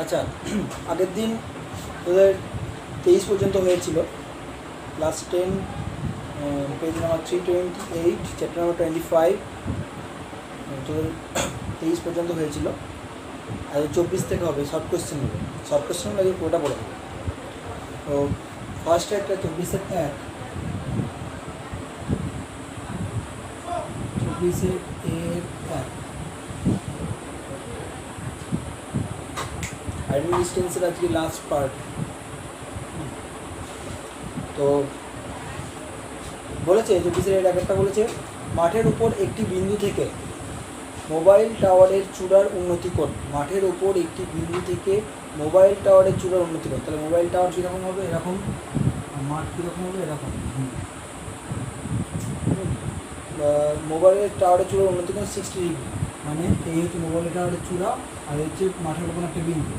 আচ্ছা, আগের দিন তোদের 23 পর্যন্ত হয়েছিল, class 10 page number 328, chapter number 25, তোদের 23 পর্যন্ত হয়েছিল। আর 24 থেকে হবে শর্ট কোশ্চেন হবে। শর্ট কোশ্চেন লাগে পুরোটা পড়ে হবে। তো ফার্স্টে একটা 24-এর 1, 24-এর 1 আইডেন্টি ডিস্টেন্সের আজকে লাস্ট পার্ট। তো বলেছে 24-এর একটা বলেছে, মাঠের উপর একটি বিন্দু থেকে মোবাইল টাওয়ারের চূড়ার উন্নতি কোণ। মাঠের উপর একটি বিন্দু থেকে মোবাইল টাওয়ারের চূড়ার উন্নতি কোণ। তাহলে মোবাইল টাওয়ার কীরকম হবে? এরকম। মাঠ কীরকম হবে? এরকম। মোবাইলের টাওয়ারের চূড়ার উন্নতি কোণ 60 ডিগ্রি। মানে এই হচ্ছে মোবাইল টাওয়ারের চূড়া, আর হচ্ছে মাঠের উপর একটা বিন্দু।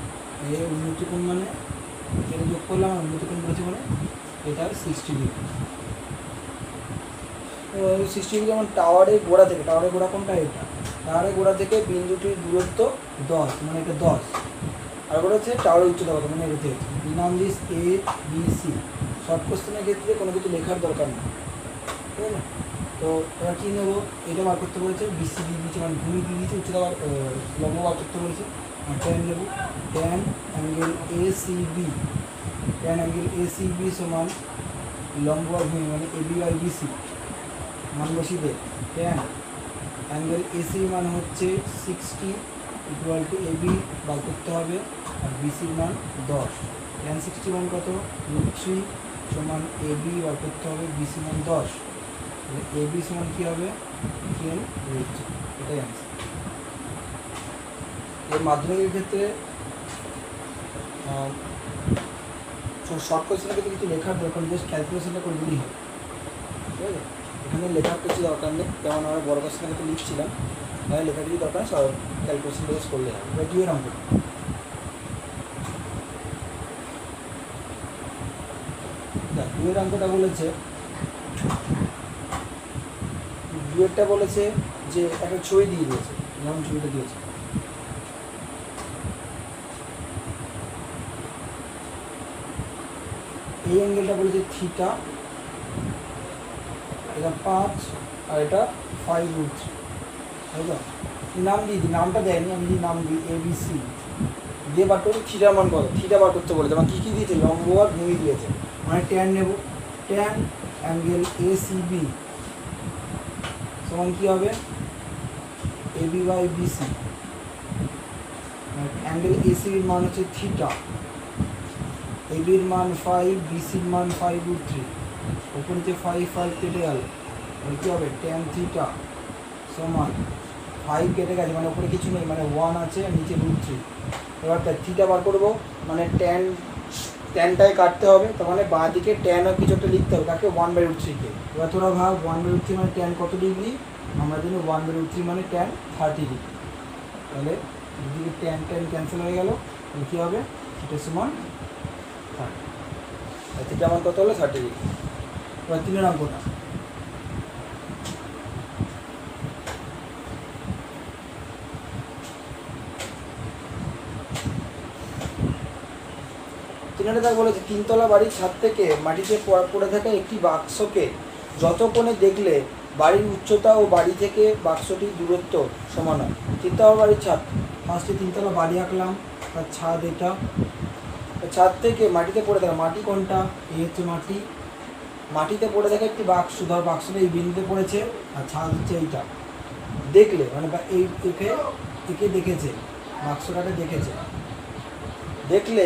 এই উন্নতি কোণ মানে এটা যোগ করলাম, আর উন্নতি কোণ বলেছে মানে এটার 60 ডিগ্রি। 60 ডিগ্রি যেমন টাওয়ারের গোড়া থেকে, টাওয়ারের গোড়া কোনটা? এটা। টাওয়ারের গোড়া থেকে বিন্দুটির দূরত্ব 10, মানে এটা 10। আর গোড়া হচ্ছে টাওয়ারের উচ্চতা কত, মানে এটা হচ্ছে নাম this A B C. Short কোশ্চেনের ক্ষেত্রে কোনো কিছু লেখার দরকার নেই, ঠিক আছে? তো এবার কী নেবো? এটা বার করতে বলেছে, বিসি দিয়ে দিয়েছে, মানে ভূমি দিয়ে দিয়েছে, উচ্চতা লম্ব বার করতে বলেছে। আর ট্যান নেব, tan angle A C B. Tan angle A C B সমান লম্ব আর ভূমি, মানে এ বি বাই বিসি। মান বসিয়ে দে। ট্যান অ্যাঙ্গেল এসি মান হচ্ছে 60 ইকুয়াল টু এ বি বার করতে হবে, আর বিসির মান 10। ট্যান 60 মান কত? √3 সমান এ বি বার করতে হবে, বিসি মান 10। তাহলে এ বি সমান কী হবে? 10√3। এটাই অ্যান্সার। এর মাধ্যমিকের ক্ষেত্রে শর্ট কোশ্চেনের ক্ষেত্রে কিছু লেখার দরকার, জাস্ট ক্যালকুলেশনটা করে দিলেই হবে, ঠিক আছে? এখানে লেখার কিছু দরকার নেই, যেমন আমরা বড় কোশ্চেনের ক্ষেত্রে লিখছিলাম, তাহলে লেখার কিছু দরকার নেই, সব ক্যালকুলেশন বেস করলে হবে। এবার দুয়ের অঙ্কটা, দুয়ের অঙ্কটা বলেছে, দুয়েরটা বলেছে যে একটা ছবি দিয়ে দিয়েছে, যেমন ছবিটা দিয়েছে, এই অ্যাঙ্গেলটা বলেছে থিটা, এটা 5 আর এটা 5√3, তাই তো? নাম দিয়ে দিই, নামটা দেয়নি, আমি যদি নাম দিই ABC দিয়ে বার করবো থিটার মান কত। থিটা বার করতে বলেছে, আমার কী কী দিয়েছে? লম্ব আর ভূমি দিয়েছে। মানে ট্যান নেব, ট্যান অ্যাঙ্গেল ACB সমান কী হবে? AB by BC। অ্যাঙ্গেল ACBর মান হচ্ছে থিটা, ABর মান 5, BCর মান 5√3। ওপরে যে 5 কেটে গেল, তাহলে কী হবে? ট্যান থিটা সমান 5 কেটে গেছে, মানে ওপরে কিছু নেই, মানে 1 আছে আর নিচে √3। এবার থিটা বার করবো, মানে ট্যানটাই কাটতে হবে, তার মানে বাঁ দিকে ট্যান আর কিছু একটা লিখতে হবে, তাকে 1/√3-কে। এবার তোরা ভাব 1/√3 মানে ট্যান কত ডিগ্রি? আমরা জানি 1/√3 মানে ট্যান 30 ডিগ্রি। তাহলে দুদিকে ট্যান ট্যান ক্যান্সেল হয়ে গেল, তাহলে কী হবে? থিটা সমান 30। আর থিটা মান কত হলো? 30 ডিগ্রি। এবার 3 অঙ্কটা, তাই বলেছে, 3তলা বাড়ির ছাদ থেকে মাটিতে পড়ে থাকা একটি বাক্সকে যত কোণে দেখলে বাড়ির উচ্চতা ও বাড়ি থেকে বাক্সটির দূরত্ব সমান হয়। 3তলা বাড়ির ছাদ, ফার্স্টে 3তলা বাড়ি আঁকলাম, তার ছাদ এটা, ছাদ থেকে মাটিতে পড়ে থাকা, মাটি কোনটা? এই হচ্ছে মাটি, মাটিতে পড়ে থাকা একটি বাক্স, ধর বাক্সটা এই বিন্দুতে পড়েছে, আর ছাদ হচ্ছে এইটা। দেখলে মানে এই একে দেখেছে, বাক্সটাকে দেখেছে, দেখলে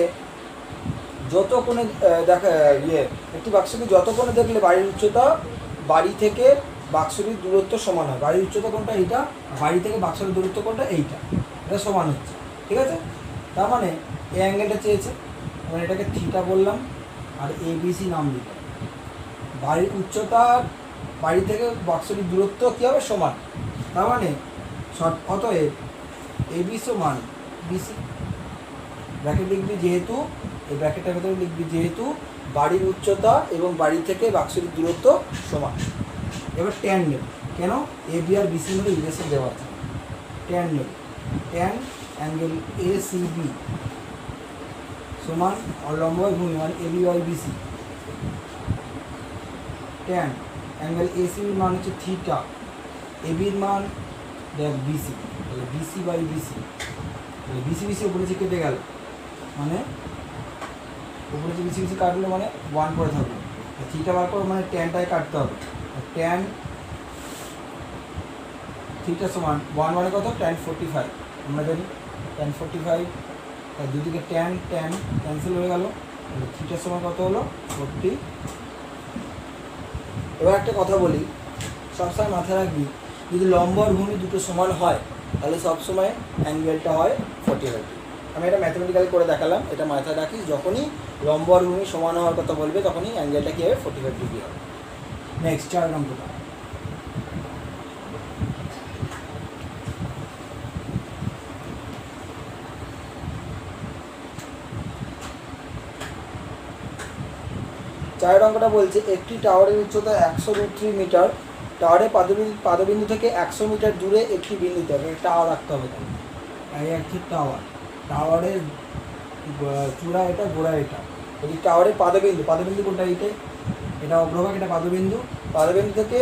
যত কোণে দেখা একটি বাক্সকে যত কোণে দেখলে বাড়ির উচ্চতা বাড়ি থেকে বাক্সটির দূরত্ব সমান হয়। বাড়ির উচ্চতা কোনটা? এইটা, বাড়ি থেকে বাক্সটির দূরত্ব কোনটা? এইটা। এটা সমান হচ্ছে, ঠিক আছে? তার মানে এই অ্যাঙ্গেলটা চেয়েছে, মানে এটাকে থিটা বললাম, আর ABC নাম দিলাম। বাড়ির উচ্চতা বাড়ি থেকে বাক্সটির দূরত্ব কী হবে? সমান। তার মানে অতএব AB সমান BC। ব্র্যাকেট লিখবি যেহেতু, এই ব্র্যাকেটের ভেতরে লিখবি যেহেতু বাড়ির উচ্চতা এবং বাড়ি থেকে বাক্সটির দূরত্ব সমান। এবার ট্যান নেব, কেন? AB আর BC মধ্যে রিলেশন দেওয়া আছে। ট্যান নেব, ট্যান অ্যাঙ্গেল ACB সমান লম্ব ভূমি মানে AB by BC, tan angle এসিবির মান হচ্ছে থিটা, এবির মান দেখ বিসি, তাহলে বিসি বাই বিসি, তাহলে বিসি বিসি উপরে যে কেটে গেল মানে উপরে যে বিসি বিসি কাটলো মানে 1 করে থাকবে, থিটা বার করো মানে ট্যানটাই কাটতে হবে, ট্যান থিটা সমান 1 মানে কত ট্যান 45, আমরা জানি ট্যান 45, তাই দুদিকে ট্যান ট্যান ক্যান্সেল হয়ে গেল, তাহলে থিটার সমান কত হলো 40। এবার একটা কথা বলি, সবসময় মাথায় রাখবি যদি লম্ব আর ভূমি দুটো সমান হয় তাহলে সবসময় অ্যাঙ্গেলটা হয় 45। আমি এটা ম্যাথমেটিক্যালি করে দেখালাম, এটা মাথায় রাখিস, যখনই লম্ব আর ভূমি সমান হওয়ার কথা বলবে তখনই অ্যাঙ্গেলটা কী হবে 45 ডিগ্রি হবে। নেক্সট 4 নম্বরটা, চারের অঙ্কটা বলছে একটি টাওয়ারের উচ্চতা 100√3 মিটার, টাওয়ারের পাদবিন্দু থেকে 100 মিটার দূরে একটি বিন্দুতে হবে, টাওয়ার রাখতে হবে, তাহলে এই হচ্ছে টাওয়ার, টাওয়ারের চূড়া এটা, গোড়া এটা, যদি টাওয়ারের পাদবিন্দু কোনটা এইটাই, এটা অগ্রভাগ, এটা পাদবিন্দু, পাদবিন্দু থেকে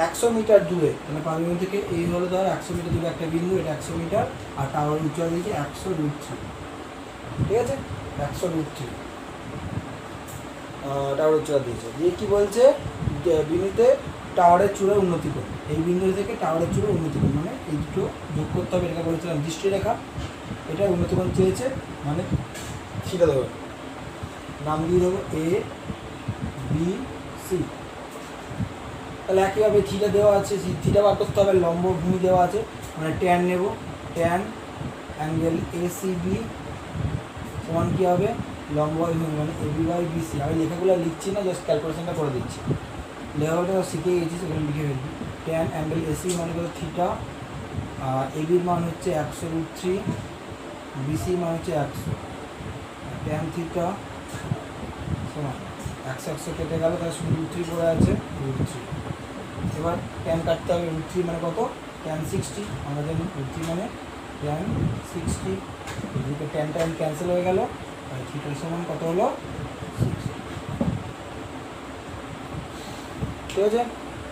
100 মিটার দূরে, মানে পাদবিন্দু থেকে এই হলো ধর 100 মিটার দূরে একটা বিন্দু, এটা 100 মিটার, আর টাওয়ারের উচ্চতা দিয়েছে 100√3, ঠিক আছে 100√3 টাওয়ার উচ্চতা দিয়েছে, দিয়ে কী বলছে বিন্দুতে টাওয়ারের চূড়ার উন্নতি করুন, এই বিন্দু থেকে টাওয়ারের চূড়ার উন্নতি করুন মানে এই দুটো যোগ করতে হবে, এটা বলেছিলাম দৃষ্টিরেখা, এটা উন্নতিকরণ চেয়েছে মানে সেটা দেবো, নাম দিয়ে দেবো এ বি সি, তাহলে একইভাবে থিটা দেওয়া আছে, থিটা বার করতে হবে, লম্ব ভূমি দেওয়া আছে মানে ট্যান নেব, tan angle A C B সমান কী হবে লম্ব ভূমি মানে এবি বাই বিসি, আমি লেখাগুলো লিখছি না, জাস্ট ক্যালকুলেশনটা করে দিচ্ছি, লেখাগুলো শিখে গেছি সেখানে লিখে ফেলবি, ট্যান অ্যাঙ্গেল এসি মানে কত থিটা, আর এবির মান হচ্ছে 100√3, বিসির মান হচ্ছে 100, ট্যান থিটা সমান 100 কেটে গেল, তাহলে শুধু √3 পড়ে আছে √3, এবার ট্যান কাটতে হবে, √3 মানে কত ট্যান 60, আমরা জানি √3 মানে ট্যান 60, এদিকে ট্যান ট্যান ক্যান্সেল হয়ে গেল, আর থিটার সমান কত হলো 60, ঠিক আছে,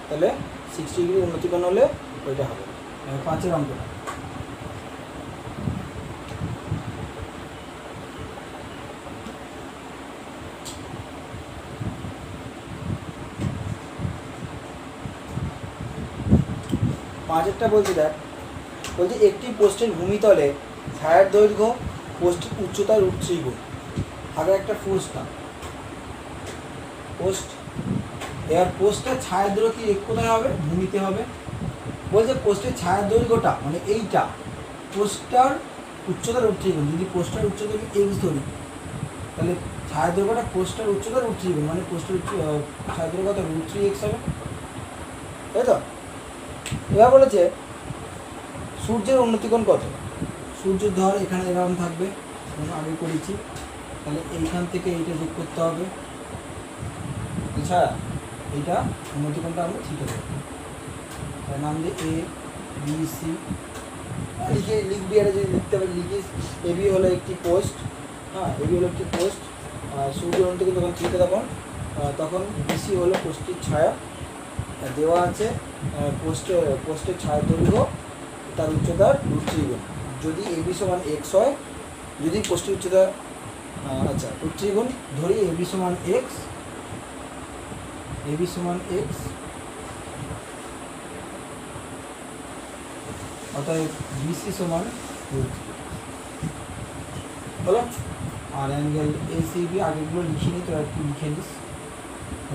তাহলে 60 ডিগ্রি উন্নতিকরণ হলে ওইটা হবে। 5 অঙ্কটা, পাঁচেরটা বলছি দেখ, বলছি একটি পোস্টের ভূমিতলে ছায়ার দৈর্ঘ্য পোস্টের উচ্চতার √3 গুণ, আগে একটা পোস্ট, এবার পোস্টের ছায়ার দৈর্ঘ্য কি কোথায় হবে ভূমিতে হবে, বলছে পোস্টের ছায়ার দৈর্ঘ্যটা মানে এইটা পোস্টার উচ্চতার √3 গুণ, যদি পোস্টার উচ্চতা আমি এক্স ধরি তাহলে ছায়ার দৈর্ঘ্যটা পোস্টার উচ্চতার √3 গুণ মানে পোস্টের ছায়ার দৈর্ঘ্য কত √3x হবে, তাই তো। এবার বলেছে সূর্যের উন্নতিকোণ কত, সূর্যের ধর এখানে এরকম থাকবে, আগে করেছি, তাহলে এইখান থেকে এইটা যোগ করতে হবে, এছাড়া এইটা উন্নতিকোণটা আমরা থিটা দেবো, তার নাম দিয়ে এ বি সি লিখবি, আর যদি লিখতে হবে লিখিস, এবি হলো একটি পোস্ট, হ্যাঁ এবি হলো একটি পোস্ট, সূর্যের উন্নতিকোণ যখন থিটা তখন বিসি হলো পোস্টের ছায়া, দেওয়া আছে পোস্টের ছায়ার দৈর্ঘ্য তার উচ্চতার √3 গুণ, যদি এবি সমান এক্স হয়, যদি পোস্টের উচ্চতা আচ্ছা √3 গুণ ধরি, এবি সমান এক্স, অর্থাৎ বিসি সমান √3 হলো, আর অ্যাঙ্গেল এসিবি আগেগুলো লিখিনি, তো একটু লিখে নিস,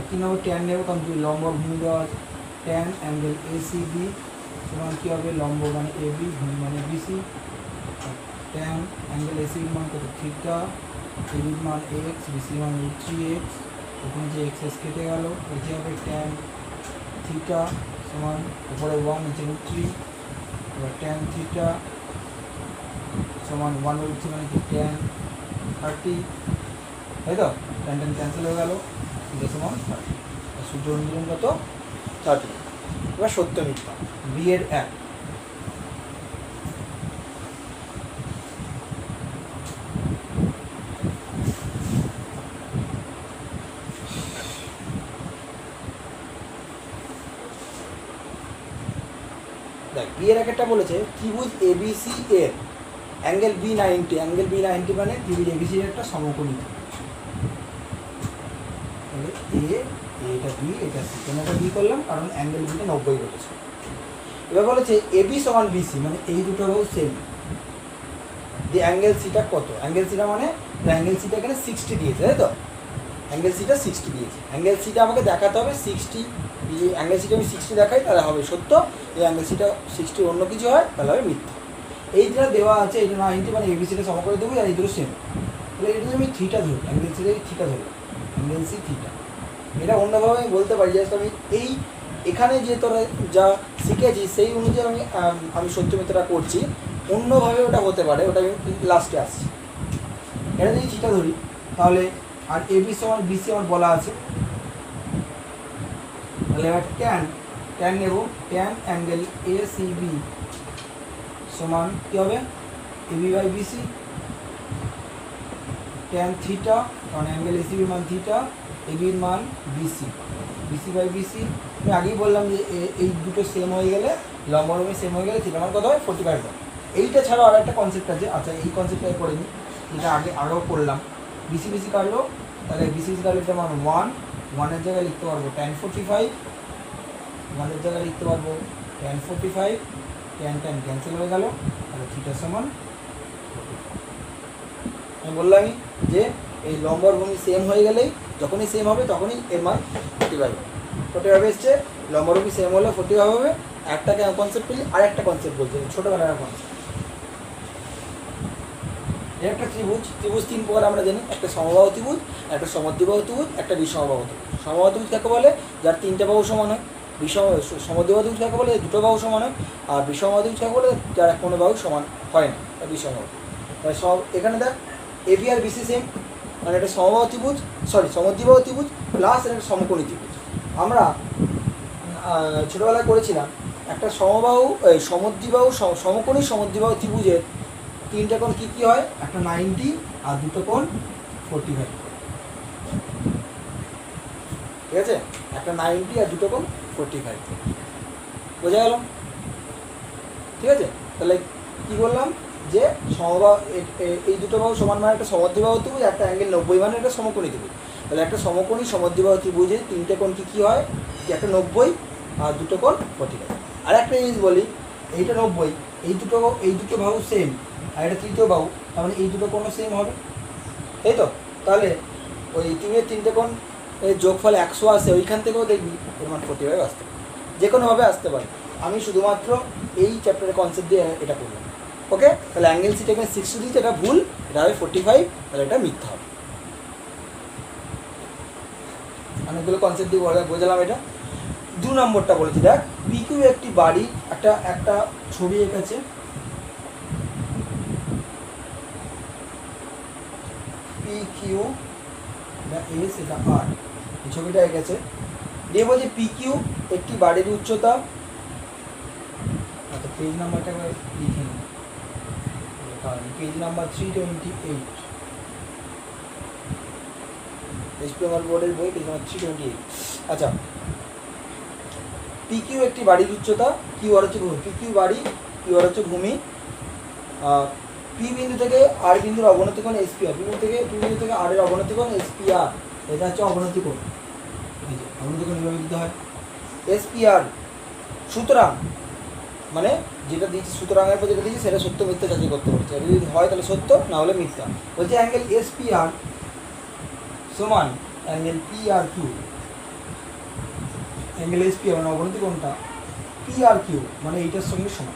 3 নম্বর ট্যান নেব, কারণ দুই লম্ব ভূমি দেওয়া আছে, ট্যান অ্যাঙ্গেল এসিবি সমান কী হবে লম্ব মানে এবি, ভূমি মানে বিসি, ট্যান অ্যাঙ্গেল এসিবির মান কত থিটা, এবির মান এক্স, বিসির মান √3x, ওখানে যে এক্স কেটে গেল, এটি হবে ট্যান থিটা সমান উপরে 1 নিচে √3, এবার ট্যান থিটা সমান 1/3 মানে কি ট্যান 30, তাই তো, ট্যান ট্যান ক্যান্সেল হয়ে গেল, থিটা সমান 30, সূর্য উন্নতিকোণ কত 30। এবার সত্য মিথ্যা বি এর 1, বি এর একটা বলেছে ত্রিভুজ এবিসি এর অ্যাঙ্গেল B90, অ্যাঙ্গেল B90 মানে ত্রিভুজ এবিসি এর একটা সমকোণী তাহলে এটা বি এটা সি, কেন এটা বি করলাম কারণ অ্যাঙ্গেল বিটা 90 বলেছে। এবার বলেছে এবি সমান বিসি মানে এই দুটো বাহু সেম, দি অ্যাঙ্গেল সিটা কত, অ্যাঙ্গেল সিটা মানে অ্যাঙ্গেল সিটা এখানে 60 দিয়েছে তাই তো, অ্যাঙ্গেল সিটা 60 দিয়েছে, অ্যাঙ্গেল সিটা আমাকে দেখাতে হবে 60, যদি অ্যাঙ্গেল সিটা আমি 60 দেখাই তাহলে হবে সত্য, এই অ্যাঙ্গেল সিটা 60 অন্য কিছু হয় তাহলে হবে মিথ্যা। এইটা দেওয়া আছে এটা 90 মানে এবিসিটা সম করে দেবো আর এই দুটো সেম, তাহলে এটা আমি থিটা ধরি, অ্যাঙ্গেল সিটা থিটা ধরি, অ্যাঙ্গেল সি থিটা। এটা অন্যভাবে আমি বলতে পারি জাস্ট আমি এই এখানে যে তোরা যা শিখেছি সেই অনুযায়ী আমি সত্য মিথ্যাটা করছি, অন্যভাবে ওটা হতে পারে, ওটা আমি লাস্টে আসছি। এটা যদি থিটা ধরি তাহলে আর এবি সমান বিসি আমার বলা আছে, তাহলে এবার ট্যান নেব, tan angle A C B সমান কী হবে AB by BC, tan theta কারণ অ্যাঙ্গেল এ সি বি মান থিটা, এবির মান বিসি, বিসি বাই বিসি। আমি আগেই বললাম যে এই দুটো সেম হয়ে গেলে লম্বরূপে সেম হয়ে গেলে থিটা মান কত হয় 45 হয়। এইটা ছাড়াও আর একটা কনসেপ্ট আছে, আচ্ছা এই কনসেপ্টটাই করে নিই, যেটা আগেও করলাম, বিসি বিসি কাটলো তাহলে বিসি বিসি কাটলে এটা মান 1 জায়গায় লিখতে পারবো tan 45, 1 জায়গায় লিখতে পারবো tan 45, tan ক্যান্সেল হয়ে গেল, তাহলে থিটা সমান 45। আমি বললামই যে এই লম্বর ভূমি সেম হয়ে গেলেই যখনই সেম হবে তখনই এর মান 45 এসছে, লম্বর ভূমি সেম হলে 45 হবে। একটা কনসেপ্ট পেলি আর একটা কনসেপ্ট বলতে ছোটোবেলার কনসেপ্ট, এর একটা ত্রিভুজ 3 প্রকার আমরা জানি, একটা সমবাহু ত্রিভুজ, একটা সমদ্বিবাহু ত্রিভুজ, একটা বিষমবাহু ত্রিভুজ। সমবাহু ত্রিভুজ কাকে বলে যার 3টে বাহু সমান হয়, সমদ্বিবাহু ত্রিভুজ কাকে বলে 2টো বাহু সমান হয়, আর বিষমবাহু ত্রিভুজ কাকে বলে যার কোনো বাহু সমান হয় না, বিষমবাহু। তাহলে সব এখানে দেখ এবি আর বিসি সেম মানে এটা সমবাহু ত্রিভুজ, সমদ্বিবাহু ত্রিভুজ প্লাস একটা সমকোণী ত্রিভুজ। আমরা ছোটোবেলায় করেছিলাম একটা সমকোণী সমদ্বিবাহু ত্রিভুজের 3টে কোণ কী কী হয়, একটা 90 আর 2টো কোণ 45, ঠিক আছে, একটা 90 আর 2টো কোণ 45, বোঝা গেল? ঠিক আছে, তাহলে কী বললাম যে এই দুটো বাহু সমান মানে একটা সমদ্বিবাহু ত্রিভুজ, একটা অ্যাঙ্গেল 90 মানে একটা সমকোণী ত্রিভুজ। তাহলে একটা সমকোণী সমদ্বিবাহু ত্রিভুজের 3টে কোণ কী কী হয়, একটা 90 আর 2টো কোণ 45। আর একটা জিনিস বলি, এইটা 90, এই দুটো বাহু সেম আর এটা তৃতীয় বাহু, তার মানে এই দুটো কোণও সেম হবে, তাই তো? তাহলে ওই ত্রিভুজের 3টে কোণ যোগফল 100 আসে, ওইখান থেকেও দেখবি এর মান 45 আসতে পারে, যে কোনোভাবে আসতে পারে। আমি শুধুমাত্র এই চ্যাপ্টারের কনসেপ্ট দিয়ে এটা করলাম। ওকে, তাহলে অ্যাঙ্গেল সিটা এখানে 60 দিচ্ছে, এটা ভুল, এটা হবে 45, তাহলে এটা মিথ্যা হবে। অনেকগুলো কনসেপ্ট দিয়ে বোঝালাম এটা। 2 নম্বরটা বলেছি, দেখ পিকিউ একটি বাড়ি, একটা ছবি এঁকেছে, পিকিউ এস এটা আর, এই ছবিটা এঁকেছে দিয়ে বলছে পিকিউ একটি বাড়ির উচ্চতা, আচ্ছা পেজ নাম্বারটা লিখে নিই, পেজ নাম্বার 328, এসপিএমএল বোর্ডের বই, পেজ নাম্বার 328। আচ্ছা, পিকিউ একটি বাড়ির উচ্চতা, কিউ আর হচ্ছে ভূমি, পিকিউ বাড়ি, কিউ আর হচ্ছে ভূমি, পি বিন্দু থেকে আর বিন্দুর অবনতি কোণ এসপিআর, পি বিন্দু থেকে আর এর অবনতি কোণ এসপিআর, এটা হচ্ছে অবনতি কোণ, এই যে অবনতি কোণ এইভাবে দিতে হয় এসপিআর। সুতরাং মানে যেটা দিয়েছি সুতরাংয়ের পর যেটা দিয়েছি সেটা সত্য মিথ্যা যাচাই করতে বলছে, যদি হয় তাহলে সত্য, না হলে মিথ্যা। বলছে অ্যাঙ্গেল এসপিআর সমান angle PR Q, angle SPR মানে অবনতি কোণটা পিআর কিউ মানে এইটার সঙ্গে সমান।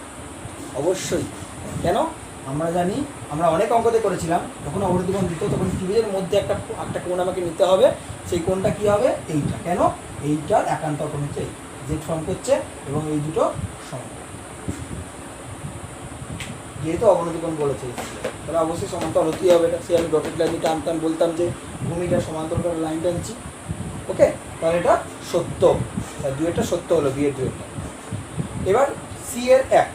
অবশ্যই, কেন? আমরা জানি, আমরা অনেক অঙ্কতে করেছিলাম, যখন অবনতি কোণ দিত তখন ত্রিভুজের মধ্যে একটা কোণ আমাকে নিতে হবে, সেই কোণটা কী হবে এইটা, কেন? এইটার একান্ত কোণ হচ্ছে এই জেড ফর্ম করছে এবং এই দুটো সমান, যেহেতু অবনতি কোণ বলেছে তাহলে অবশ্যই সমান্তরাল হতেই হবে। এটা সে আমি ডটেড লাইন টানতাম, বলতাম যে ভূমিটা সমান্তরাল লাইন টানছি, ওকে, তাহলে এটা সত্য, দুয়েরটা সত্য হলো, বিয়ের দুয়েরটা। এবার সি এর 1,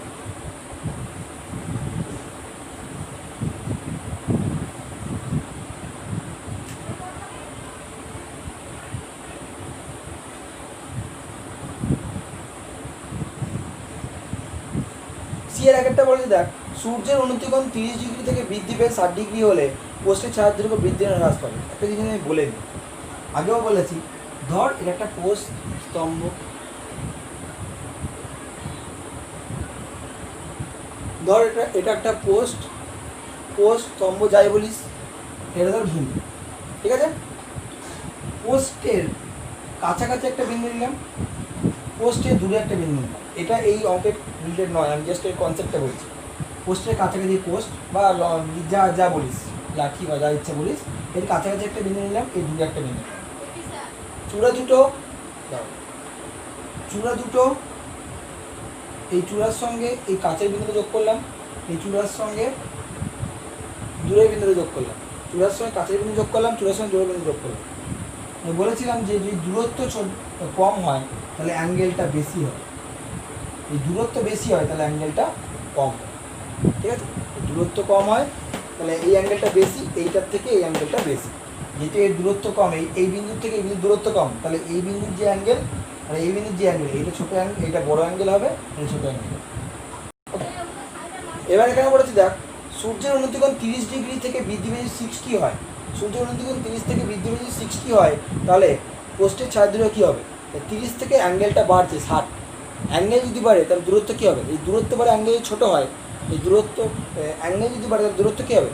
এক একটা বলেছে দেখ, সূর্যের উন্নতিকোণ 30 ডিগ্রি থেকে বৃদ্ধি পেয়ে 60 ডিগ্রি হলে পোস্টের ছায়ার দৈর্ঘ্য বৃদ্ধি না হ্রাস পাবে। একটা জিনিস আমি বলে নিই, আগেও বলেছি, ধর এটা একটা পোস্ট স্তম্ভ, ধর এটা একটা পোস্ট স্তম্ভ যাই বলিস, এটা ধর ভূমি, ঠিক আছে। পোস্টের কাছাকাছি একটা বিন্দু নিলাম, পোস্টের দূরে একটা বিন্দু নিলাম, এটা এই অঙ্কের রিলেটেড নয়, আমি জাস্ট এই কনসেপ্টটা বলছি। পোস্টের কাছাকাছি পোস্ট বা যা যা বলিস, লাঠি বা যা ইচ্ছা বলিস, এর কাছাকাছি একটা বিন্দু নিলাম, এই দূরে একটা বিন্দু নিলাম। চূড়া দুটো এই চূড়ার সঙ্গে এই কাছের বিন্দুটা যোগ করলাম, এই চূড়ার সঙ্গে দূরের বিন্দুটা যোগ করলাম, চূড়ার সঙ্গে কাছের বিন্দু যোগ করলাম, চূড়ার সঙ্গে দূরের বিন্দু যোগ করলাম। আমি বলেছিলাম যে যদি দূরত্ব কম হয় তাহলে অ্যাঙ্গেলটা বেশি হয়, এই দূরত্ব বেশি হয় তাহলে অ্যাঙ্গেলটা কম হয়, ঠিক আছে। দূরত্ব কম হয় তাহলে এই অ্যাঙ্গেলটা বেশি, এইটার থেকে এই অ্যাঙ্গেলটা বেশি। যেহেতু এর দূরত্ব কম, এই বিন্দুর থেকে এই বিন্দুর দূরত্ব কম, তাহলে এই বিন্দুর যে অ্যাঙ্গেল আর এই বিন্দুর যে অ্যাঙ্গেল, এইটা ছোটো অ্যাঙ্গেল, এইটা বড় অ্যাঙ্গেল হবে, এটা ছোটো অ্যাঙ্গেল। এবার এখানে বলেছি দেখ, সূর্যের উন্নতিকোণ 30 ডিগ্রি থেকে বৃদ্ধি পেয়ে 60 হয়, সূর্যের উন্নতিকোণ 30 থেকে বৃদ্ধি পেয়ে 60 হয়, তাহলে পোস্টের ছায়ার দৈর্ঘ্য কী হবে? 30 থেকে অ্যাঙ্গেলটা বাড়ছে 60, অ্যাঙ্গেল যদি বাড়ে তাহলে দূরত্ব কী হবে? এই দূরত্ব বাড়ে অ্যাঙ্গেল ছোটো হয়, এই দূরত্ব অ্যাঙ্গেল যদি বাড়ে তাহলে দূরত্ব কী হবে?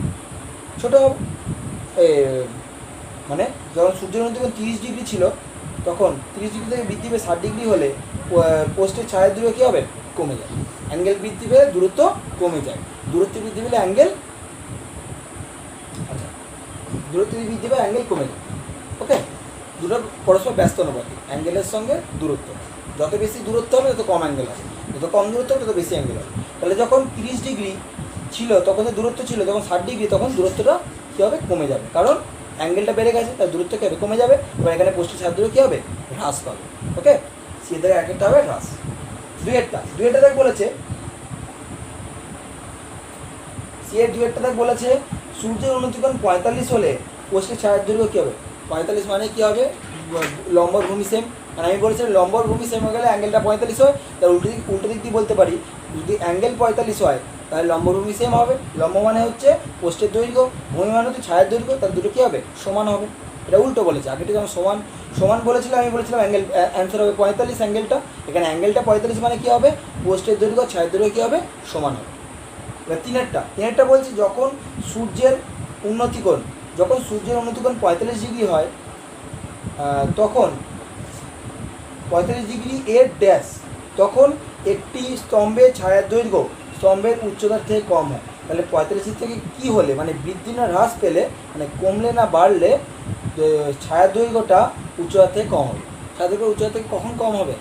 ছোটো হবে। মানে যখন সূর্যের উন্নতিকোণ 30 ডিগ্রি ছিল, তখন 30 ডিগ্রি থেকে বৃদ্ধি পেয়ে 60 ডিগ্রি হলে পোস্টের ছায়ার দৈর্ঘ্য কী হবে? কমে যায়। অ্যাঙ্গেল বৃদ্ধি পেয়ে দূরত্ব কমে যায়, দূরত্ব বৃদ্ধি পেলে অ্যাঙ্গেল, আচ্ছা, দূরত্ব বৃদ্ধি পেয়ে অ্যাঙ্গেল কমে যায়। ওকে, দুটো পরস্পর ব্যস্ত অনুপাতিক, অ্যাঙ্গেলের সঙ্গে দূরত্ব, যত বেশি দূরত্ব হবে তত কম অ্যাঙ্গেল হবে, যত কম দূরত্ব হবে তত বেশি অ্যাঙ্গেল হবে। তাহলে যখন 30 ডিগ্রি ছিল তখন যে দূরত্ব ছিল, যখন 60 ডিগ্রি তখন দূরত্বটা কী হবে? কমে যাবে, কারণ অ্যাঙ্গেলটা বেড়ে গেছে, তার দূরত্ব কী হবে? কমে যাবে। এবার এখানে পোস্টের ছায়ার দৈর্ঘ্য কী হবে? হ্রাস পাবে। ওকে, সিদের এক একটা হবে হ্রাস। দুয়েরটা দেখ বলেছে, সিএর দুয়েরটা দেখ বলেছে সূর্যের উন্নতিকোণ 45 হলে পোস্টের ছায়ার দৈর্ঘ্য কী হবে? 45 মানে কী হবে? লম্বর ভূমি সেম, মানে আমি বলেছিলাম লম্বর ভূমি সেম হয়ে গেলে অ্যাঙ্গেলটা 45 হয়, তার উল্টো দিক দিয়ে বলতে পারি, যদি অ্যাঙ্গেল 45 হয় তাহলে লম্বর ভূমি সেম হবে। লম্ব মানে হচ্ছে পোস্টের দৈর্ঘ্য, ভূমি মানে হচ্ছে ছায়ার দৈর্ঘ্য, তার দুটো কী হবে? সমান হবে। এটা উল্টো বলেছে, আগেটা যেমন সমান বলেছিল, আমি বলেছিলাম অ্যাঙ্গেল অ্যান্সার হবে 45 অ্যাঙ্গেলটা, এখানে অ্যাঙ্গেলটা 45 মানে কী হবে? পোস্টের দৈর্ঘ্য ছায়ার দৈর্ঘ্য কী হবে? সমান হবে। এবার তিনেরটা বলছি, যখন সূর্যের উন্নতিকোণ 45 ডিগ্রি হয়, তখন 45 ডিগ্রি এর ড্যাশ, তখন একটি স্তম্ভের ছায়ার দৈর্ঘ্য স্তম্ভের উচ্চতার থেকে কম হয়। তাহলে 45 থেকে কী হলে, মানে বৃদ্ধি না হ্রাস পেলে, মানে কমলে না বাড়লে ছায়ার দৈর্ঘ্যটা উচ্চতার থেকে কম হবে। ছায়ার দৈর্ঘ্য উচ্চতা থেকে কখন কম হবে?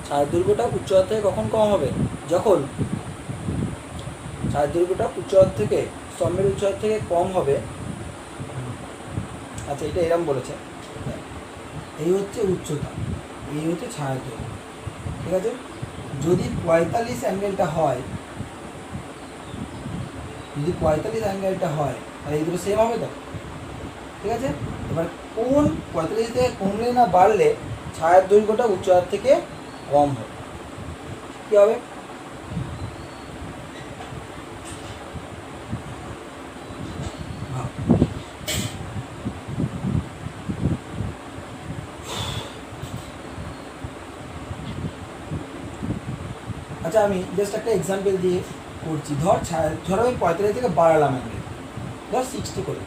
ছায়ার দৈর্ঘ্যটা উচ্চতা থেকে কখন কম হবে? যখন ছায়ার দৈর্ঘ্যটা উচ্চতার থেকে, স্তম্ভের উচ্চতার থেকে কম হবে। আচ্ছা, এটা এরকম বলেছে, এই হচ্ছে উচ্চতা, এই হচ্ছে ছায়ার দৈর্ঘ্য, ঠিক আছে। যদি 45 অ্যাঙ্গেলটা হয়, তাহলে এই দুটো সেম হবে তো, ঠিক আছে। এবার কোন 45 থেকে কমলে না বাড়লে ছায়ার দৈর্ঘ্যটা উচ্চতার থেকে কম হবে, কী হবে? আচ্ছা, আমি জাস্ট একটা এক্সাম্পল দিয়ে করছি। ধর আমি 45 থেকে বাড়ালাম অ্যাঙ্গেল, ধর 60 করে,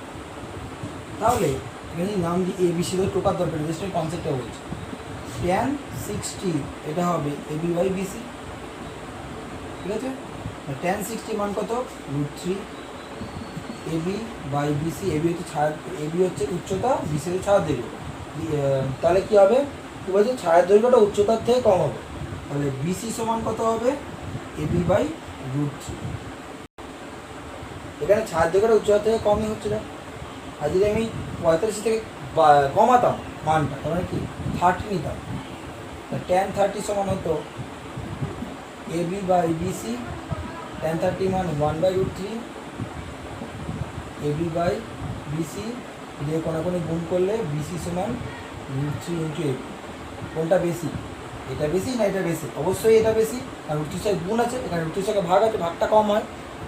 তাহলে এখানে নাম দিয়ে ABC ধর টোকার দরকার, জাস্ট আমি কনসেপ্টটা বলছি। tan 60 এটা হবে AB/BC, ঠিক আছে। tan 60 মান কত? √3 AB/BC। AB হচ্ছে উচ্চতা, BC হচ্ছে ছায়ার দৈর্ঘ্য। তাহলে কী হবে? কী বলছে? ছায়ার দৈর্ঘ্যটা উচ্চতার থেকে কম হবে, তাহলে BC সমান কত হবে? AB/√3। এখানে ছায়ার দৈর্ঘ্যটা উচ্চতা থেকে কমই হচ্ছে না। আর যদি আমি 45 থেকে কমাতাম মানটা, তার মানে কি 30 নিতাম, tan 30 সমান হতো AB/BC, tan 30 মান 1/√3 AB/BC দিয়ে কোনাকুনি গুণ করলে BC সমান √3 × AB। কোনটা বেশি? এটা বেশি না এটা বেশি? অবশ্যই এটা বেশি, কারণ 38 গুণ আছে, এখানে 38 ভাগ আছে, ভাগটা কম হয়,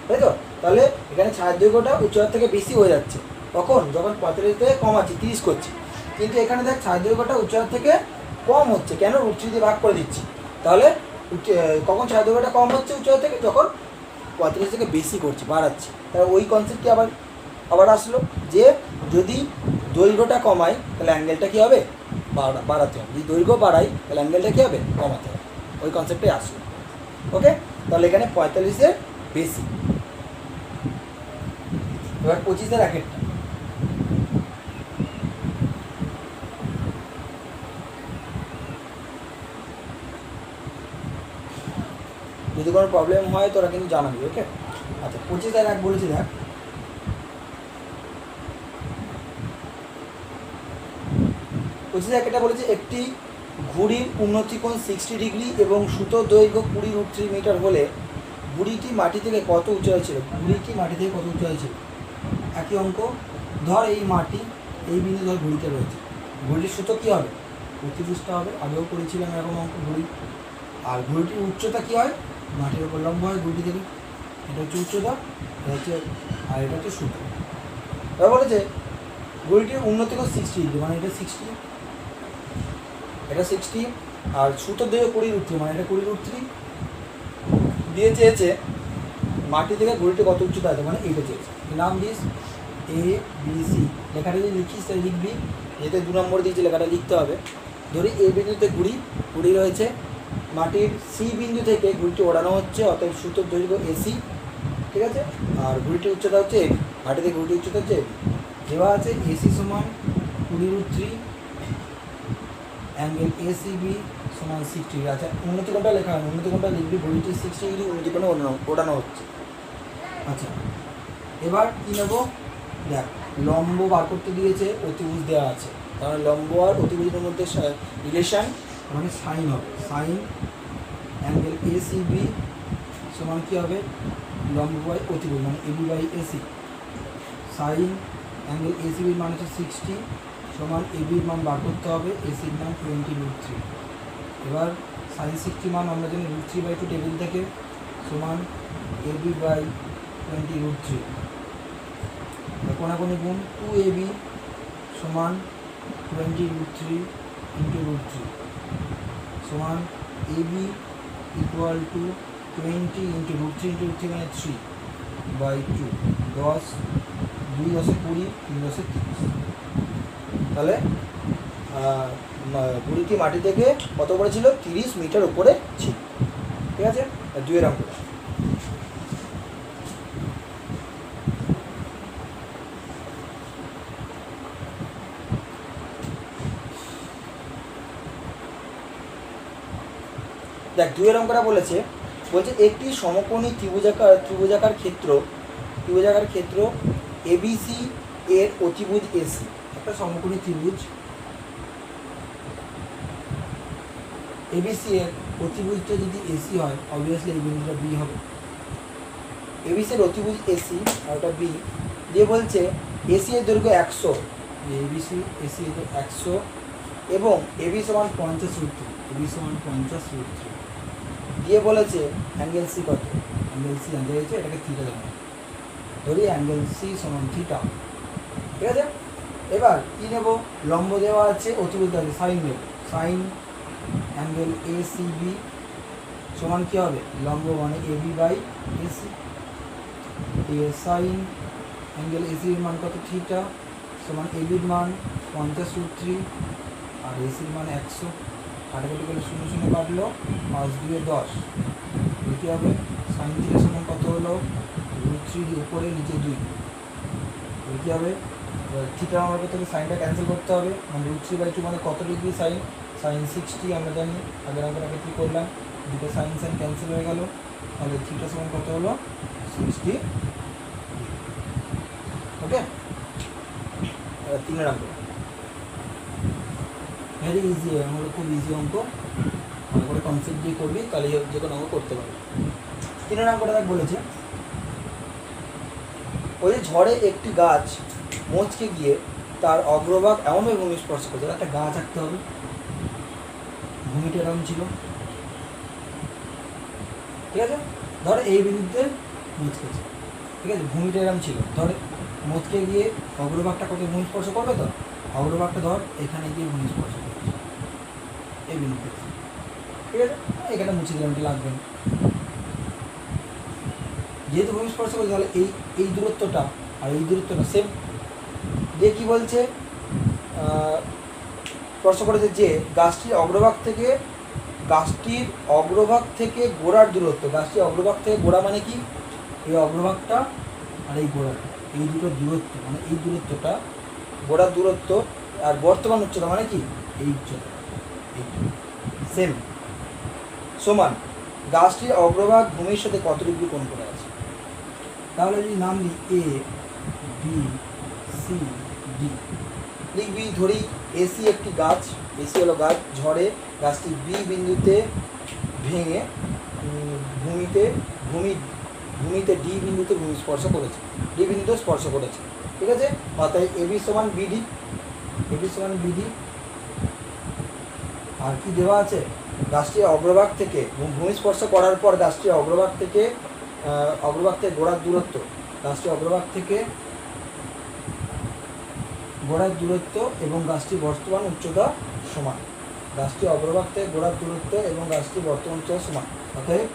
তাই তো? তাহলে এখানে ছায়ের দৈর্ঘ্যটা উচ্চতার থেকে বেশি হয়ে যাচ্ছে। কখন? যখন 45 থেকে কমাচ্ছি, 30 করছি। কিন্তু এখানে দেখ ছায়ের দৈর্ঘ্যটা উচ্চতার থেকে কম হচ্ছে, কেন? √3 দিয়ে ভাগ করে দিচ্ছি। তাহলে কখন ছায়ের দৈর্ঘ্যটা কম হচ্ছে উচ্চতা থেকে? যখন 45 থেকে বেশি করছি, বাড়াচ্ছি। তাহলে ওই কনসেপ্টটি আবার আসলো যে যদি দৈর্ঘ্যটা কমাই তাহলে অ্যাঙ্গেলটা কী হবে? বাড়াতে হবে। যদি দৈর্ঘ্য বাড়াই তাহলে অ্যাঙ্গেলটা কী হবে? কমাতে হবে। ওই কনসেপ্টটাই আসলো। ওকে, তাহলে এখানে 45-এর বেশি। এবার 25-এর আগেরটা। যদি কোনো প্রবলেম হয় তোরা কিন্তু জানাবি। ওকে, আচ্ছা 25-এর এক বলেছি, দেখ 25-এর একটা বলেছে একটি ঘুড়ির উন্নতিকোণ 60 ডিগ্রি এবং সুতোর দৈর্ঘ্য 20 √3 মিটার হলে ঘুড়িটি মাটি থেকে কত উঁচাই ছিল? ঘুড়িটি মাটি থেকে কত উঁচাই ছিল? একই অঙ্ক। ধর এই মাটি, এই বিন্দু ধর ঘুড়িতে রয়েছে, ঘুড়ির সুতো কী হবে? অতিভুজটা হবে। আগেও করেছিলাম এরকম অঙ্ক ঘুড়ি। আর ঘুড়িটির উচ্চতা কী হয়? মাটির উপর লম্ব হয় ঘুড়ি থেকে। এটা হচ্ছে উচ্চতা, এটা হচ্ছে, আর এটা হচ্ছে সুতো। এবার বলেছে ঘুড়িটির উন্নতিকোণ 60 ডিগ্রি, মানে এটা 60, এটা 60, আর সুতোর দৈর্ঘ্য 20 √3, মানে এটা 20 √3 দিয়ে চেয়েছে মাটি থেকে ঘুড়িটি কত উচ্চতা আছে, মানে এইটা চেয়েছে। নাম দিস এ বি সি, লেখাটা যদি লিখিস তাহলে লিখবি, যেহেতু 2 নম্বর দিয়েছে লেখাটা লিখতে হবে। ধরি এ বিন্দুতে ঘুড়ি রয়েছে, মাটির সি বিন্দু থেকে ঘুড়িটি ওড়ানো হচ্ছে, অতএব সুতোর দৈর্ঘ্য এসি, ঠিক আছে? আর ঘুড়িটির উচ্চতা হচ্ছে এবি, মাটি থেকে ঘুড়িটির উচ্চতা হচ্ছে এবি। দেওয়া আছে এসি সমান 20 √3, অ্যাঙ্গেল এসিবি সমান 60 ডিগ্রি। আচ্ছা উন্নতিকোণটা লেখা হয়, উন্নতিকোণটা লিখবি, ঘুড়িটি 60 ডিগ্রি উন্নতিকোণে ওড়ানো হচ্ছে। আচ্ছা এবার কী নেব? দেখ লম্ব বার করতে দিয়েছে, অতিভুজ দেওয়া আছে, তাহলে লম্ব আর অতিভুজের মধ্যে রিলেশান মানে সাইন হবে। সাইন অ্যাঙ্গেল এসিবি সমান কী হবে? লম্ব বাই অতিভুজ মানে AB by AC. Sine angle এসিবির মান হচ্ছে 60 সমান এবির মান বার করতে হবে, এসির মান 20 √3। এবার সাইন 60 মান আমরা জানি √3/2 টেবিল থেকে সমান এবি বাই 20 √3। কোনাকুনি গুণ 2ab সমান 20 √3 ইন্টু √3 সমান AB equal to 20 into √3 into √3 মানে 3/2, 10, 2 10 20, 3 10 30। তাহলে ঘুড়িটি মাটি থেকে কত উপরে ছিল? 30 মিটার উপরে ছিল, ঠিক আছে? 2-এর অঙ্ক। দেখ 2-এর অঙ্কটা বলছে একটি সমকোণী ত্রিভুজাকার ক্ষেত্র এবিসি এর অতিভুজ এসি। একটা সমকোণী ত্রিভুজ এবিসি এর অতিভুজটা যদি এসি হয়, অবভিয়াসলি এই বিন্দুটা বি হবে। এবিসি এর অতিভুজ এসি আর ওটা বি দিয়ে বলছে এসি এর দৈর্ঘ্য 100, এবিসি এসি এর 100 এবং এবি সমান 50 √3, এবি সমান 50 √3 দিয়ে বলেছে অ্যাঙ্গেল সি কত? অ্যাঙ্গেল সি জানতে চাইছে, এটাকে থিটা জানা, ধরি অ্যাঙ্গেল সি সমান থিটা, ঠিক আছে? এবার কী নেব? লম্ব দেওয়া আছে, অতিভুজ দেওয়া আছে, সাইন নেব। Sine angle A C B সমান কী হবে? লম্ব মানে AB by AC. Sine angle এসির মান কত? থিটা সমান এবির মান 50 √3 আর এসির মান 100। কাটাকাটি করলে 0 0 কাটলো, 5 2 10, এটি হবে সাইন থিটা সমান কত হলো? √3 উপরে নিচে 2, এটি হবে থিটা আমার কত হবে? সাইনটা ক্যান্সেল করতে হবে, মানে √3/2 মানে কত ডিগ্রি? সাইন 60 আমরা জানি, আগের অঙ্কটাকে কী করলাম, দুটো সাইন ক্যান্সেল হয়ে গেল, তাহলে থিটা সমান কত হলো? 60। ওকে, 3-এর অঙ্ক ভেরি ইজি, আমাদের খুব ইজি অঙ্ক, ভালো করে কনসেপ্ট দিয়ে করবি তাহলে যে কোনো অঙ্ক করতে পারবি। 3-এর অঙ্কটা দেখ বলেছে ওই ঝড়ে একটি গাছ মচকে গিয়ে তার অগ্রভাগ এমনভাবে ভূমি স্পর্শ করছে। একটা গাছ আঁকতে হবে, ভূমিটা এরকম ছিল, ঠিক আছে। ধর এই বিন্দুতে মুচকেছে, ঠিক আছে, ভূমিটা এরকম ছিল, ধর মুচকে গিয়ে অগ্রভাগটা কত ভূমি স্পর্শ করবে, তো অগ্রভাগটা ধর এখানে গিয়ে ভূমি স্পর্শ করবে এই বিন্দুতে, ঠিক আছে। এখানে মুছে দিলাম, এটা লাগবে না। যেহেতু ভূমি স্পর্শ করছে তাহলে এই দূরত্বটা আর এই দূরত্বটা সেম। দিয়ে কী বলছে, স্পর্শ করেছে যে গাছটির অগ্রভাগ থেকে গোড়ার দূরত্ব, গাছটির অগ্রভাগ থেকে গোড়া মানে কি, এই অগ্রভাগটা আর এই গোড়াটা, এই দুটো দূরত্ব মানে এই দূরত্বটা, গোড়ার দূরত্ব আর বর্তমান উচ্চতা মানে কি এই উচ্চতা, সেম, সমান। গাছটির অগ্রভাগ ভূমির সাথে কত ডিগ্রি কোণ করে আছে। তাহলে যদি নাম দিই এ বি সি ডি, লিখবি, ধরি এসি একটি গাছ, এসি হলো গাছ, ঝড়ে গাছটি বি বিন্দুতে ভেঙে ভূমিতে ডি বিন্দুতে ভূমি স্পর্শ করেছে, ডি বিন্দুতে স্পর্শ করেছে, ঠিক আছে। অর্থাৎ এবি সমান বিডি, এবি সমান বিডি। আর কি দেওয়া আছে, গাছটির অগ্রভাগ থেকে ভূমি স্পর্শ করার পর গাছটির অগ্রভাগ থেকে গোড়ার দূরত্ব, গাছটির অগ্রভাগ থেকে গোড়ার দূরত্ব এবং গাছটির বর্তমান উচ্চতা সমান, গাছটি অগ্রভাগ থেকে গোড়ার দূরত্ব এবং গাছটির বর্তমান উচ্চতা সমান, অতএব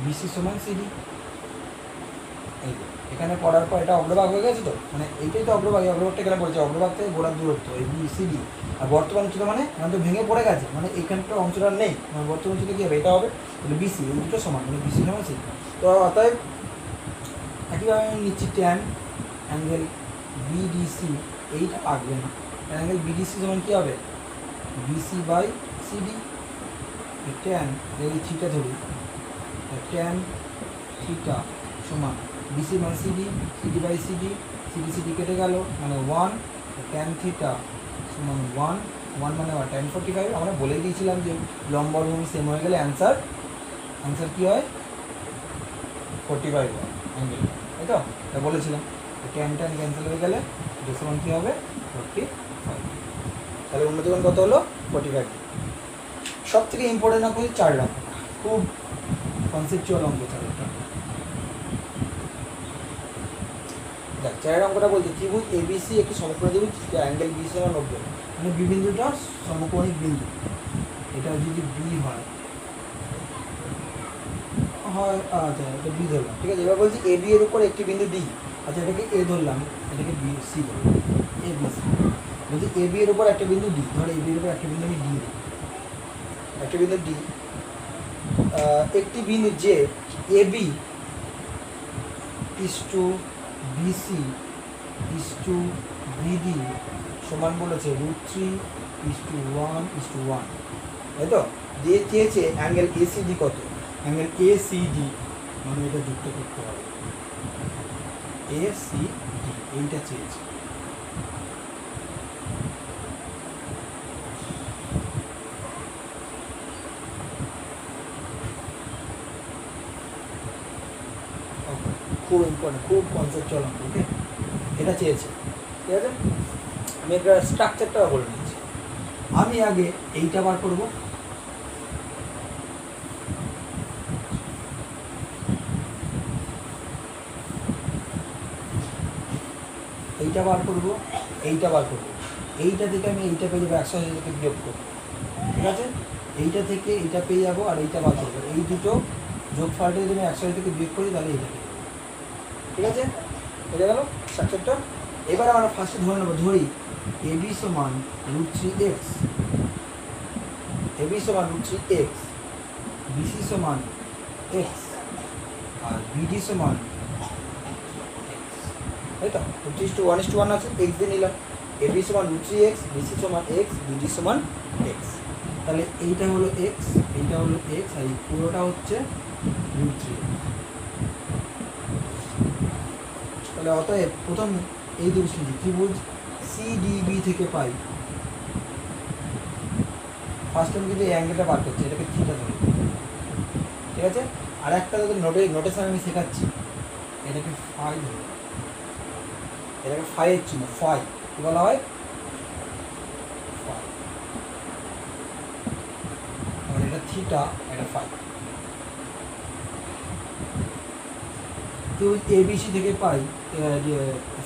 বিসি সমান সিডি। এই এখানে পড়ার পর এটা অগ্রভাগ হয়ে গেছে, তো মানে এইটাই তো অগ্রভাগ, এই অগ্রভাগটা এখানে পড়েছে, অগ্রভাগ থেকে গোড়ার দূরত্ব এই বিসিডি, আর বর্তমান উচ্চতা মানে এখন তো ভেঙে পড়ে গেছে, মানে এইখানটা অংশটা নেই, মানে বর্তমান উচ্চতা কী হবে, এটা হবে তাহলে বিসি, এই দুটো সমান, মানে বিসি সমান সিডি। তো অতএব একইভাবে আমি নিচ্ছি ট্যান অ্যাঙ্গেল বিডিসি, এইটা লাগবে না, অ্যাঙ্গেল বিডিসি সমান কী হবে, বিসি বাই সিডি। ট্যান যদি থিটা ধরি, ট্যান থিটা সমান BC by CD, CD by CD, CD CD কেটে গেল মানে 1, ট্যান থিটা সমান 1, 1 মানে ট্যান 45। আমরা বলে দিয়েছিলাম যে লম্ব আর ভূমি সেম হয়ে গেলে অ্যান্সার কী হয় 45 হয় অ্যাঙ্গেল, তাই তো, এটা বলেছিলাম। ট্যান ট্যান ক্যান্সেল হয়ে গেলে এটা সমান কী হবে 45, তাহলে উন্নতিকোণ কত হলো 45। সব থেকে ইম্পর্টেন্ট অঙ্ক হচ্ছে 4 অঙ্ক, খুব কনসেপচুয়াল অঙ্ক 4টা। দেখ 4 অঙ্কটা বলছে ত্রিভুজ এবিসি একটি সমকোণী ত্রিভুজ, অ্যাঙ্গেল বিসি সমান 90, মানে বি বিন্দুটা সমকোণিক বিন্দু, এটা যদি বি হয়, আচ্ছা এটা বি ধরলাম, ঠিক আছে। এবার বলছি এ বি এর উপর একটি বিন্দু ডি, আচ্ছা এটাকে এ ধরলাম, এটাকে বি সি ধরলাম, এ বি সি। বলছি এ বি এর উপর একটা বিন্দু ডি, ধর এ বি এর উপর একটা বিন্দু আমি ডি, একটা বিন্দু ডি, একটি বিন্দু যে A B is to BC is to BD সমান বলেছে √3:1:1, তাই তো। দিয়ে চেয়েছে অ্যাঙ্গেল এসিডি কত, অ্যাঙ্গেল এসিডি মানে এটা যুক্ত করতে হবে, এসিডি এইটা চেয়েছে। খুব ইম্পর্টেন্ট, খুব কনসেপচুয়াল অঙ্ক, ওকে, এটা চেয়েছে, ঠিক আছে। আমি একটা স্ট্রাকচারটা বলে নিচ্ছি। আমি আগে এইটা বার করব, এইটা বার করব, এইটা বার করব, এইটা থেকে আমি এইটা পেয়ে যাবো 180 থেকে বিয়োগ করবো, ঠিক আছে। এইটা থেকে এইটা পেয়ে যাবো আর এইটা বার করবো, এই দুটো যোগফলটা যদি আমি 180 থেকে বিয়োগ করি তাহলে এইটা পেয়ে যাবো, ঠিক আছে। এটা গেল স্ট্রাকচারটা। এবার আমরা ফার্স্টে ধরে নেবো, ধরি এ বি সমান √3x, এ বি সমান √3x, বিসি সমান x আর বিডি সমান তাই তো, 2:1:1 আছে, x দিয়ে নিলাম, এ বি সমান √3x, বিসি সমান x, বিডি সমান x। তাহলে এইটা হলো x, এইটা হলো x, আর এই পুরোটা হচ্ছে √3x। তাহলে অতএব প্রথম এই দুটো ত্রিভুজ সিডিবি থেকে পাই, ফার্স্ট আমি কিন্তু এই অ্যাঙ্গেলটা বার করছি, এটাকে থিটা ধরে, ঠিক আছে। আর একটা তোদের নোটেশন আমি শেখাচ্ছি, এটাকে ফাই ধরে, এটাকে ফাইয়ের চিহ্ন, ফাই কী বলা হয়, ফাই। থিটা, এটা ফাই। ত্রিভুজ এবিসি থেকে পাই,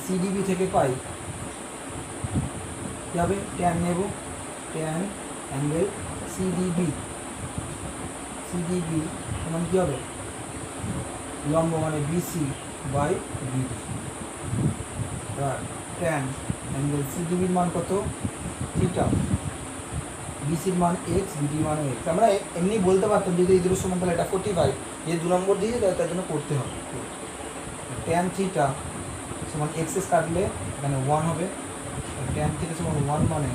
সিডিবি থেকে পাই কী হবে, ট্যান নেব, ট্যান অ্যাঙ্গেল সিডিবি, সিডিবি সমান কী হবে, লম্ব মানে BC by BD. Tan angle সিডিবির মান কত, থিটা, বিসির মান এক্স, বিডির মান এক্স। আমরা এমনি বলতে পারতাম যদি এই দুটো সমান তাহলে এটা 45, যে 2 নম্বর দিয়ে তার জন্য করতে হবে। ট্যান থিটা সমান এক্সেস কাটলে এখানে 1 হবে, ট্যান থিটা সমান 1 মানে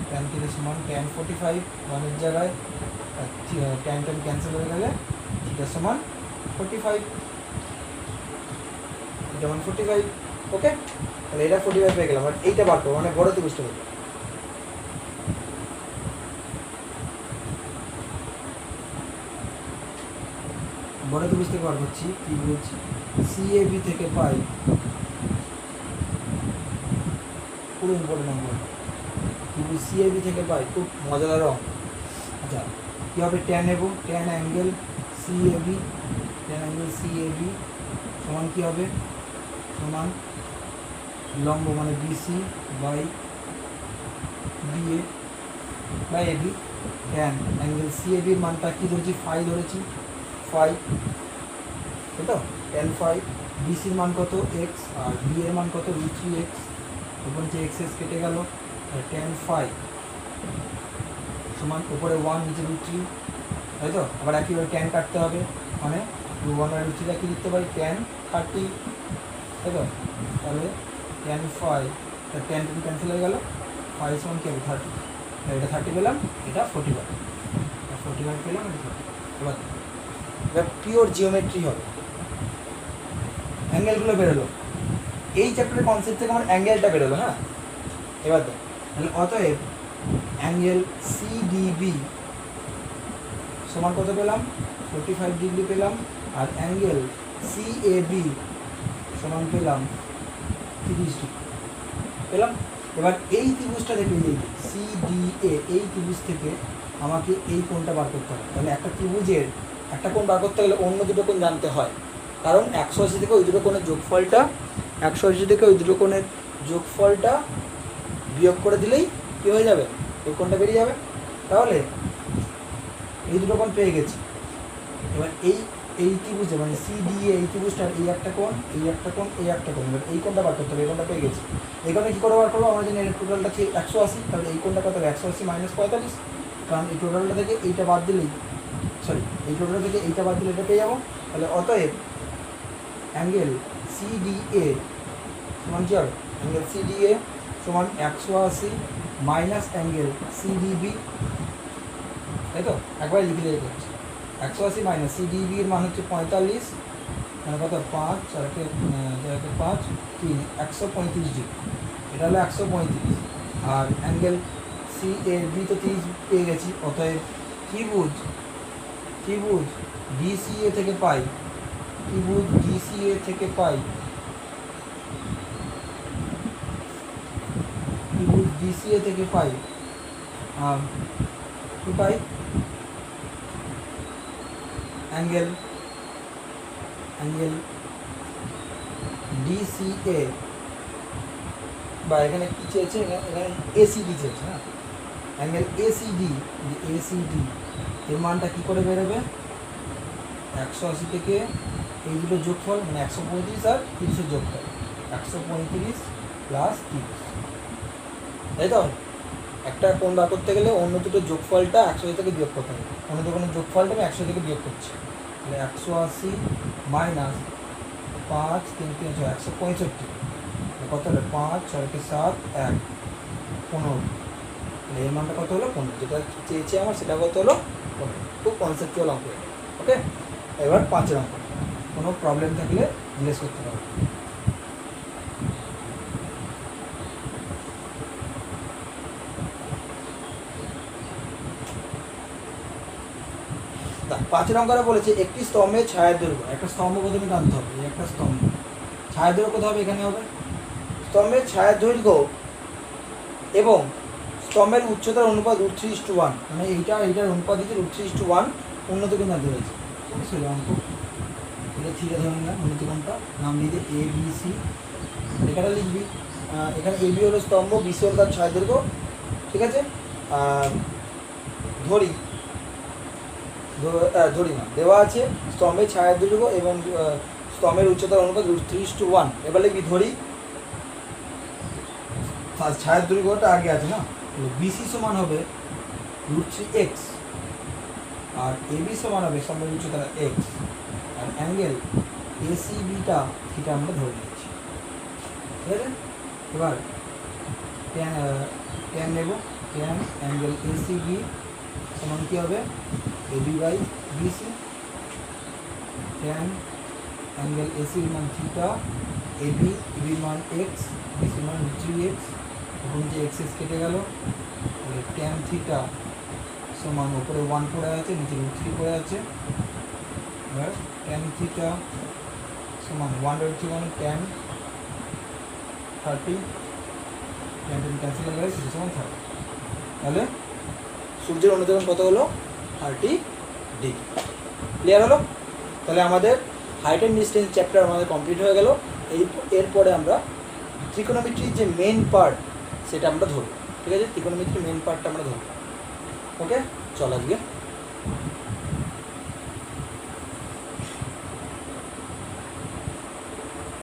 ট্যান থিটা সমান ট্যান 45, 1-এর জায়গায় ট্যান ট্যান ক্যান্সেল হয়ে গেলে থিটা সমান 45, এটা মানে 45। ওকে, তাহলে এটা 45 পেয়ে গেলাম। আর এইটা বার করবো, মানে বড় ত্রিভুজটা করবো। বড় ত্রিভুজ থেকে বার করছি, ত্রিভুজ সিএবি থেকে পাই, পুরো ইম্পর্টেন্ট নম্বর, ত্রিভুজ সিএবি থেকে পাই, খুব মজাদার অঙ্ক। আচ্ছা কী হবে, ট্যান নেব, tan angle CAB, tan angle CAB সমান কী হবে, সমান লম্ব মানে BC by BA by AB. Tan angle সিএবির মানটা কী ধরেছি, ফাই ধরেছি, ফাই, তাই তো, ট্যান ফাই। বিসির মান কত, এক্স, আর বি এর মান কত, √3 এক্স, ওপরে যে এক্স এক্স কেটে গেল, আর ট্যান ফাই সমান উপরে 1 নিচে √3, তাই তো। আবার একইভাবে ট্যান কাটতে হবে, মানে 1 আর √3 কি লিখতে পারি, ট্যান 30, তাই তো। তাহলে tan phi, tan tan cancel হয়ে গেল, ফাই সমান কি হবে, 30, এটা 30 পেলাম, এটা 45, 45 পেলাম, এটা 30। এবার পিওর জিওমেট্রি হবে, অ্যাঙ্গেলগুলো বেরোলো, এই চ্যাপ্টারের কনসেপ্ট থেকে আমার অ্যাঙ্গেলটা বেরোলো। হ্যাঁ, এবার দেখ, তাহলে অতএব অ্যাঙ্গেল সিডিবি সমান কত পেলাম, 45 ডিগ্রি পেলাম, আর অ্যাঙ্গেল সিএবি সমান পেলাম 30 ডিগ্রি পেলাম। এবার এই ত্রিভুজটা থেকে সিডিএ, এই ত্রিভুজ থেকে আমাকে এই কোণটা বার করতে হবে। তাহলে একটা ত্রিভুজের একটা কোণ বার করতে গেলে অন্য দুটো কোণ জানতে হয়, কারণ 180 থেকে ওই দুটো কোণের যোগফলটা, 180 থেকে ওই দুটো কোণের যোগফলটা বিয়োগ করে দিলেই কী হয়ে যাবে, ওই কোণটা বেরিয়ে যাবে। তাহলে এই দুটো কোণ পেয়ে গেছি। এবার এই ত্রিভুজে মানে সিডিএ, এই ত্রিভুজটার এই একটা কোণ, এই একটা কোণ, এই একটা কোণ, এবার এই কোণটা বার করতে হবে, এই কোণটা পেয়ে গেছি। এই কোণে কী করে বার করবো, আমরা জানি এর টোটালটা 180, তাহলে এই কোণটা কত হবে, 180 - 45, কারণ এই টোটালটা থেকে এইটা বাদ দিলেই, সরি এই টোটালটা থেকে এইটা বাদ দিলে এটা পেয়ে যাবো। তাহলে অতএব অ্যাঙ্গেল সিডিএ সমান কী হবে, অ্যাঙ্গেল সিডিএ সমান 180 মাইনাস অ্যাঙ্গেল সিডিবি, তাই তো, একবার লিখে লিখে করছি, 180 মাইনাস সিডিবির মান হচ্ছে 45, মানে কত 5, 5 3, 135 ডিগ্রি, এটা হলো 135। আর অ্যাঙ্গেল সিএবি তো 30 পেয়ে গেছি, অতএব ত্রিভুজ ডিসিএ থেকে পাই, ত্রিভুজ ডিসিএ থেকে পাই, ত্রিভুজ ডিসিএ থেকে পাই কি পাই, অ্যাঙ্গেল ডিসিএ, বা এখানে কী চেয়েছে, এখানে এসিডি চেয়েছে। হ্যাঁ, অ্যাঙ্গেল এসিডি, এর মানটা কী করে বেরোবে, 180 থেকে এই দুটো যোগফল মানে 135 আর 30-এর যোগফল, 135 প্লাস 30, তাই তো। একটা কোণ বার করতে গেলে অন্য দুটো যোগফলটা 180 থেকে বিয়োগ করতে হবে, অন্য দুটো যোগফলটা আমি 180 থেকে বিয়োগ করছি, তাহলে 180 মাইনাস 5 3 3 6 165, কত হলো 5 6 7 1 15, তাহলে এর মানটা কত হলো 15, যেটা চেয়েছে আমার সেটা কত হলো 15। খুব কনসেপ্টুয়াল অঙ্ক। ওকে, এবার 5 অঙ্ক, কোনো প্রবলেম থাকলে জিজ্ঞেস করতে পারো। 5 নম্বরে বলেছে একটি স্তম্ভের ছায়ার দৈর্ঘ্য, একটা স্তম্ভ প্রথমে টানতে হবে, এই একটা স্তম্ভ, ছায়ার দৈর্ঘ্য কত হবে, এখানে হবে স্তম্ভের ছায়ার দৈর্ঘ্য এবং স্তম্ভের উচ্চতার অনুপাত √3:1, মানে এইটার অনুপাত দিচ্ছে √3:1, উন্নত কোণ জানতে হয়েছে। অবশ্যই অঙ্ক এটা থিটা ধরে নিলাম, উন্নত কোণটা নাম দিতে এ বি সি, লেখাটা লিখবি। এখানে এ বি হলো স্তম্ভ, বিসি হলো তার ছায়া দৈর্ঘ্য, ঠিক আছে। ধরি না, দেওয়া আছে স্তম্ভের ছায়া দৈর্ঘ্য এবং স্তম্ভের উচ্চতার অনুপাত √3:1। এবার লিখবি ধরি ছায়ার দৈর্ঘ্যটা আগে আছে না, বিসি সমান হবে √3x, আর এবি সমান হবে স্তম্ভের উচ্চতা x, আর অ্যাঙ্গেল এসিবিটা থিটা আমরা ধরে নিয়েছি, ঠিক আছে। এবার ট্যান নেব, ট্যান অ্যাঙ্গেল এসিবি সমান কী হবে AB by BC, tan angle এসির মান থিটা, এবির মান এক্স, বিসির মান 3x, এখন যে এক্স কেটে গেল, ট্যান থিটা সমান উপরে 1 পড়ে আছে, নিচে √3 পড়ে আছে। এবার ট্যান থিটা সমান 1/3 মানে ট্যান 30, ট্যান ক্যান্সেল হয়ে গেলে সেটা সমান 30। তাহলে সূর্যের অনুযোজন কত হলো 30 ডিগ্রি। ক্লিয়ার হলো? তাহলে আমাদের হাইট অ্যান্ড ডিস্টেন্স চ্যাপ্টার আমাদের কমপ্লিট হয়ে গেল। এরপরে আমরা ত্রিকোণমিতির যে মেন পার্ট সেটা আমরা ধরব, ঠিক আছে। ত্রিকোণমিতির মেন পার্টটা আমরা ধরব। ওকে, চল আজকে।